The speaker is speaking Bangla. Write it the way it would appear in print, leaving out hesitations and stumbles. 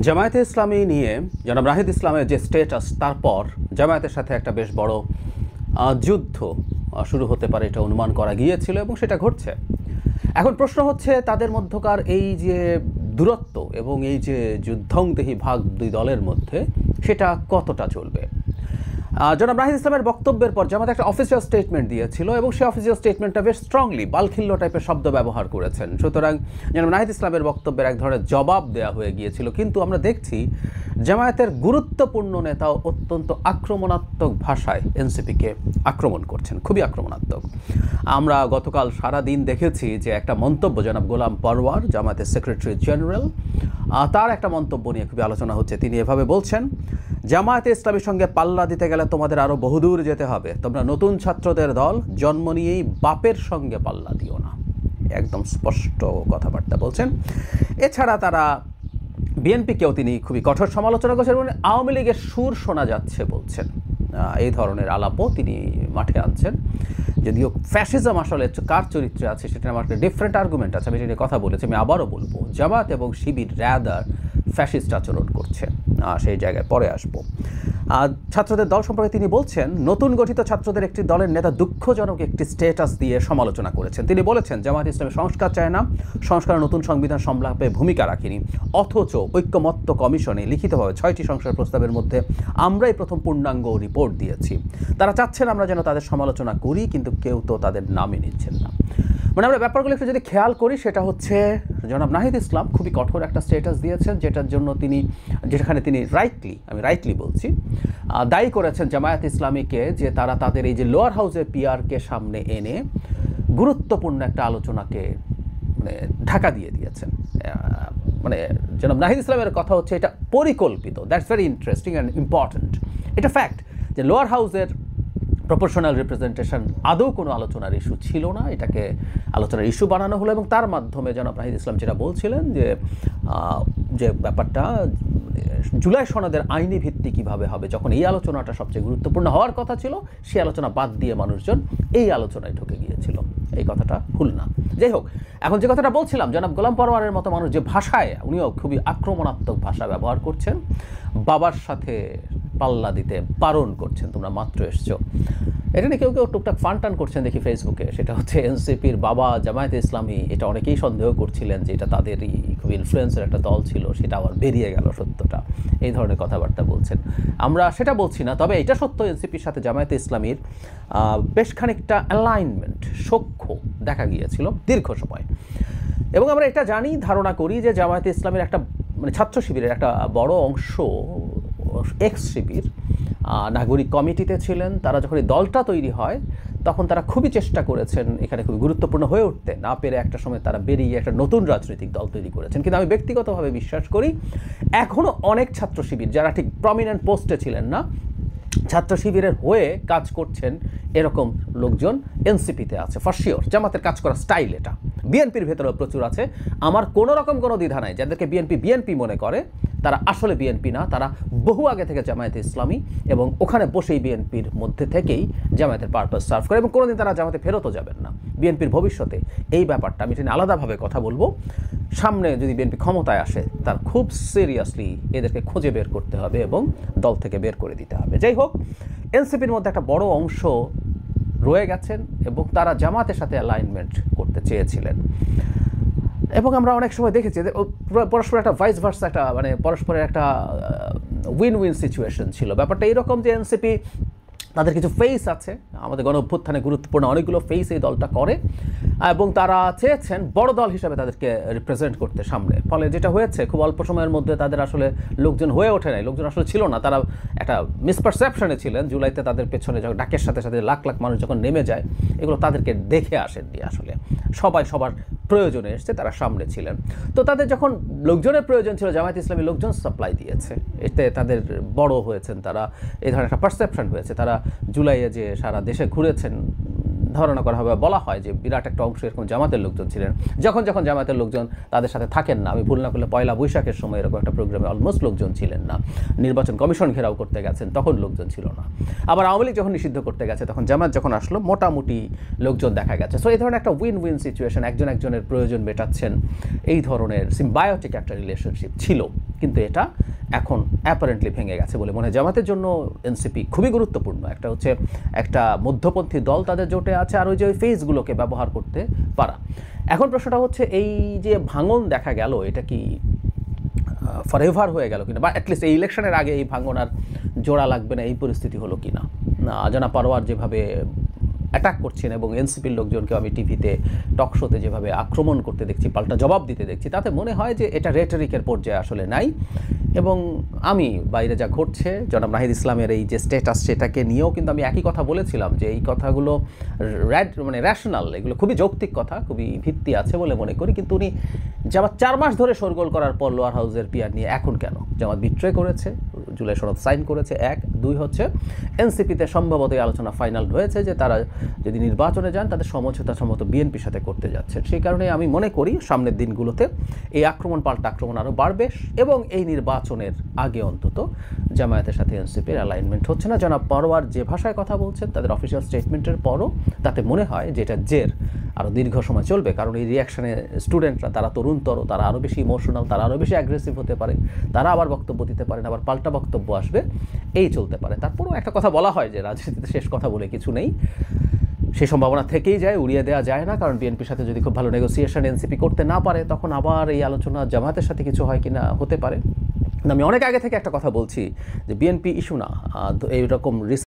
জামায়াতে ইসলামী নিয়ে জনাব রাহিদ ইসলামের যে স্ট্যাটাস, তারপর জামায়াতের সাথে একটা বেশ বড় যুদ্ধ শুরু হতে পারে এটা অনুমান করা গিয়েছিল এবং সেটা ঘটছে। এখন প্রশ্ন হচ্ছে তাদের মধ্যকার এই যে দূরত্ব এবং এই যে যুদ্ধংদেহী ভাগ দুই দলের মধ্যে সেটা কতটা চলবে। জনাব রাহিদ ইসলামের বক্তব্যের পর জামায়াত একটা অফিসিয়াল স্টেটমেন্ট দিয়েছিল এবং সেই অফিসিয়াল স্টেটমেন্টটা বেশ স্ট্রংলি বালখিল্য টাইপের শব্দ ব্যবহার করেছেন। সুতরাং জনাব রাহিদ ইসলামের বক্তব্যের এক ধরনের জবাব দেওয়া হয়ে গিয়েছিল, কিন্তু আমরা দেখছি জামায়াতের গুরুত্বপূর্ণ নেতাও অত্যন্ত আক্রমণাত্মক ভাষায় এনসিপিকে আক্রমণ করছেন, খুবই আক্রমণাত্মক। আমরা গতকাল সারা দিন দেখেছি যে একটা মন্তব্য জনাব গোলাম পরওয়ার, জামায়াতের সেক্রেটারি জেনারেল, তার একটা মন্তব্য নিয়ে খুবই আলোচনা হচ্ছে। তিনি এভাবে বলছেন, জামায়াতে ইসলামীর সঙ্গে পাল্লা দিতে গেলে তোমাদের আরও বহুদূর যেতে হবে। তোমরা নতুন ছাত্রদের দল, জন্ম নিয়েই বাপের সঙ্গে পাল্লা দিও না। একদম স্পষ্ট কথাবার্তা বলছেন। এছাড়া তারা বিএনপিকেও তিনি খুবই কঠোর সমালোচনা করছেন এবং আওয়ামী লীগের সুর শোনা যাচ্ছে বলছেন। এই ধরনের আলাপও তিনি মাঠে আনছেন। যদিও ফ্যাসিজম আসলে কার চরিত্রে আছে সেটা আমার একটা ডিফারেন্ট আর্গুমেন্ট আছে, আমি সেটা নিয়ে কথা বলেছি। আমি আবারও বলবো, জামায়াত এবং শিবির র্যাদার ফ্যাসিস্ট আচরণ করছে, সেই জায়গায় পরে আসবো। ছাত্রদের দল সম্পর্কে তিনি বলছেন, নতুন গঠিত ছাত্রদের একটি দলের নেতা দুঃখজনক একটি স্ট্যাটাস দিয়ে সমালোচনা করেছেন। তিনি বলেছেন, জামায়াত ইসলামী সংস্কার চায় না, সংস্কার নতুন সংবিধান সংলাপে ভূমিকা রাখেনি, অথচ ঐক্যমত্য কমিশনে লিখিতভাবে 6টি সংস্কার প্রস্তাবের মধ্যে আমরাই প্রথম পূর্ণাঙ্গ রিপোর্ট দিয়েছি। তারা চাচ্ছেন আমরা যেন তাদের সমালোচনা করি, কিন্তু কেউ তো তাদের নামই নিচ্ছেন না। মানে আমরা ব্যাপারগুলো একটু যদি খেয়াল করি, সেটা হচ্ছে জনাব নাহিদ ইসলাম খুবই কঠোর একটা স্ট্যাটাস দিয়েছেন, যেখানে তিনি রাইটলি বলছি, দায়ী করেছেন জামায়াত ইসলামীকে যে তারা তাদের এই যে লোয়ার হাউসের পিআরকে সামনে এনে গুরুত্বপূর্ণ একটা আলোচনাকে ঢাকা দিয়ে দিয়েছেন। জনাব নাহিদ ইসলামের কথা হচ্ছে এটা পরিকল্পিত। That's very interesting and important. এটা ফ্যাক্ট যে লোয়ার হাউসের প্রপোর্শনাল রিপ্রেজেন্টেশন আদৌ কোনো আলোচনার ইস্যু ছিল না, এটাকে আলোচনার ইস্যু বানানো হলো এবং তার মাধ্যমে জনাব নাহিদ ইসলাম যেটা বলছিলেন যে ব্যাপারটা জুলাই সনদের আইনি ভিত্তি কীভাবে হবে, যখন এই আলোচনাটা সবচেয়ে গুরুত্বপূর্ণ হওয়ার কথা ছিল, সেই আলোচনা বাদ দিয়ে মানুষজন এই আলোচনায় ঢুকে গিয়েছিল। এই কথাটা ভুল না। যাই হোক, এখন যে কথাটা বলছিলাম, জনাব গোলাম পরওয়ারের মতো মানুষ যে ভাষায়, উনিও খুবই আক্রমণাত্মক ভাষা ব্যবহার করছেন, বাবার সাথে পাল্লা দিতে বারণ করছেন, তোমরা মাত্র এসছো। এটা নিয়ে কেউ টুকটাক ফান করছেন দেখি ফেসবুকে। সেটা হচ্ছে এনসিপির বাবা জামায়াতে ইসলামী, এটা অনেকেই সন্দেহ করছিলেন যে এটা তাদেরই খুব ইনফ্লুয়েন্সের একটা দল ছিল, সেটা আবার বেরিয়ে গেল সত্যটা। এই ধরনের কথাবার্তা বলছেন। আমরা সেটা বলছি না, তবে এটা সত্য, এনসিপির সাথে জামায়াতে ইসলামীর বেশ খানিকটা অ্যালাইনমেন্ট, সখ্য দেখা গিয়েছিল দীর্ঘ সময়। এবং আমরা এটা জানি, ধারণা করি যে জামায়াতে ইসলামের একটা ছাত্র শিবিরের একটা বড় অংশ এক্স শিবির নাগরিক কমিটিতে ছিলেন। তারা যখন এই দলটা তৈরি হয় তখন তারা খুবই চেষ্টা করেছেন এখানে খুবই গুরুত্বপূর্ণ হয়ে উঠতে, না পেরে একটা সময় তারা বেরিয়ে একটা নতুন রাজনৈতিক দল তৈরি করেছেন। কিন্তু আমি ব্যক্তিগতভাবে বিশ্বাস করি এখনও অনেক ছাত্র শিবির যারা ঠিক প্রমিনেন্ট পোস্টে ছিলেন না, ছাত্র শিবিরের হয়ে কাজ করছেন এরকম লোকজন এনসিপিতে আছে ফর শিওর। জামাতের কাজ করার স্টাইল এটা। বিএনপির ভেতরেও প্রচুর আছে। আমার কোনো রকম কোনো দ্বিধা নাই, যাদেরকে বিএনপি মনে করে তারা আসলে বিএনপি না, তারা বহু আগে থেকে জামায়াতে ইসলামী এবং ওখানে বসেই বিএনপির মধ্যে থেকেই জামায়াতের পারপাস সার্ভ করে এবং কোনোদিন তারা জামাতে ফেরতও যাবেন না। বিএনপির ভবিষ্যতে এই ব্যাপারটা আমি এটা আলাদাভাবে কথা বলবো। সামনে যদি বিএনপি ক্ষমতায় আসে, তার খুব সিরিয়াসলি এদেরকে খুঁজে বের করতে হবে এবং দল থেকে বের করে দিতে হবে। যাই হোক, এনসিপির মধ্যে একটা বড় অংশ রয়ে গেছেন এবং তারা জামাতের সাথে অ্যালাইনমেন্ট করতে চেয়েছিলেন এবং আমরা অনেক সময় দেখেছি যে পরস্পর একটা ভাইস ভার্সা, একটা পরস্পরের একটা উইন উইন সিচুয়েশন ছিল। ব্যাপারটা এইরকম যে এনসিপি তাদের কিছু ফেস আছে, আমাদের গণ অভ্যুত্থানে গুরুত্বপূর্ণ অনেকগুলো ফেস এই দলটা করে এবং তারা চেয়েছেন বড় দল হিসাবে তাদেরকে রিপ্রেজেন্ট করতে সামনে। ফলে যেটা হয়েছে, খুব অল্প সময়ের মধ্যে তাদের আসলে লোকজন হয়ে ওঠে নাই, লোকজন আসলে ছিল না, তারা একটা মিসপারসেপশনে ছিলেন। জুলাইতে তাদের পেছনে যখন ডাকের সাথে সাথে লাখ লাখ মানুষ যখন নেমে যায়, এগুলো তাদেরকে দেখে আসেননি। আসলে সবাই সবার প্রয়োজনে এসছে, তারা সামনে ছিলেন। তো তাদের যখন লোকজনের প্রয়োজন ছিল, জামায়াত ইসলামী লোকজন সাপ্লাই দিয়েছে, এতে তাদের বড় হয়েছেন তারা, এই ধরনের একটা পারসেপশন হয়েছে। তারা জুলাইয়ে যে সারা দেশে ঘুরেছেন, ধারণা করা হবে, বলা হয় যে বিরাট একটা অংশ এরকম জামাতের লোকজন ছিলেন। যখন জামাতের লোকজন তাদের সাথে থাকেন না, আমি ভুল না করলে পয়লা বৈশাখের সময় এরকম একটা প্রোগ্রামে অলমোস্ট লোকজন ছিলেন না। নির্বাচন কমিশন ঘেরাও করতে গেছেন, তখন লোকজন ছিল না। আবার আওয়ামী লীগ যখন নিষিদ্ধ করতে গেছে, তখন জামাত যখন আসলো, মোটামুটি লোকজন দেখা গেছে। সো এই ধরনের একটা উইন উইন সিচুয়েশন, একজন একজনের প্রয়োজন মেটাচ্ছেন, এই ধরনের সিম্বায়োটিক একটা রিলেশনশিপ ছিল কিন্তু এটা এখন অ্যাপারেন্টলি ভেঙে গেছে বলে মনে হয়। জামাতের জন্য এনসিপি খুবই গুরুত্বপূর্ণ। একটা হচ্ছে একটা মধ্যপন্থী দল তাদের জোটে আছে, আর ওই যে ওই ফেজগুলোকে ব্যবহার করতে পারা। এখন প্রশ্নটা হচ্ছে এই যে ভাঙন দেখা গেল, এটা কি ফরএভার হয়ে গেল কিনা, বা অ্যাটলিস্ট এই ইলেকশনের আগে এই ভাঙন আর জোড়া লাগবে না, এই পরিস্থিতি হলো কিনা। আজানা পারোয়ার যেভাবে অ্যাটাক করছেন এবং এনসিপির লোকজনকে আমি টিভিতে টক শোতে যেভাবে আক্রমণ করতে দেখছি, পাল্টা জবাব দিতে দেখছি, তাতে মনে হয় যে এটা রেটরিকের পর্যায়ে আসলে নাই। এবং আমি বাইরে যা ঘটছে, জনাব নাহিদ ইসলামের এই যে স্ট্যাটাস, সেটাকে নিয়েও কিন্তু আমি একই কথা বলেছিলাম যে এই কথাগুলো মানে র্যাশনাল, এগুলো খুবই যৌক্তিক কথা, খুবই ভিত্তি আছে বলে মনে করি। কিন্তু উনি জামাত 4 মাস ধরে শোরগোল করার পর লোয়ার হাউসের পিয়ার নিয়ে এখন কেন? জামাত বিট্রে করেছে, জুলাই সনদ সাইন করেছে, 1 2 হচ্ছে এনসিপিতে সম্ভবত এই আলোচনা ফাইনাল হয়েছে যে তারা যদি নির্বাচনে যান তাদের সমঝোতা সম্ভবত বিএনপির সাথে করতে যাচ্ছেন। সেই কারণে আমি মনে করি সামনের দিনগুলোতে এই আক্রমণ পাল্টা আক্রমণ আরও বাড়বে, এবং এই নির্বাচনের আগে অন্তত জামায়াতের সাথে এনসিপির অ্যালাইনমেন্ট হচ্ছে না। জনাব পারোয়ার যে ভাষায় কথা বলছেন তাদের অফিসিয়াল স্টেটমেন্টের পরও, তাতে মনে হয় যে এটা জের আরও দীর্ঘ সময় চলবে। কারণ এই রিয়াকশানে স্টুডেন্টরা তারা তরুণতর, তারা আরও বেশি ইমোশনাল, তারা আরও বেশি অ্যাগ্রেসিভ হতে পারে, তারা আবার বক্তব্য দিতে পারেন, আবার পাল্টা বক্তব্য আসবে, এই চলতে পারে। তারপরেও একটা কথা বলা হয় যে রাজনীতিতে শেষ কথা বলে কিছু নেই, সেই সম্ভাবনা থেকেই যায়, উড়িয়ে দেওয়া যায় না। কারণ বিএনপির সাথে যদি খুব ভালো নেগোসিয়েশন এনসিপি করতে না পারে, তখন আবার এই আলোচনা জামাতের সাথে কিছু হয় কিনা হতে পারে। আমি অনেক আগে থেকে একটা কথা বলছি যে বিএনপি ইস্যু না, এইরকম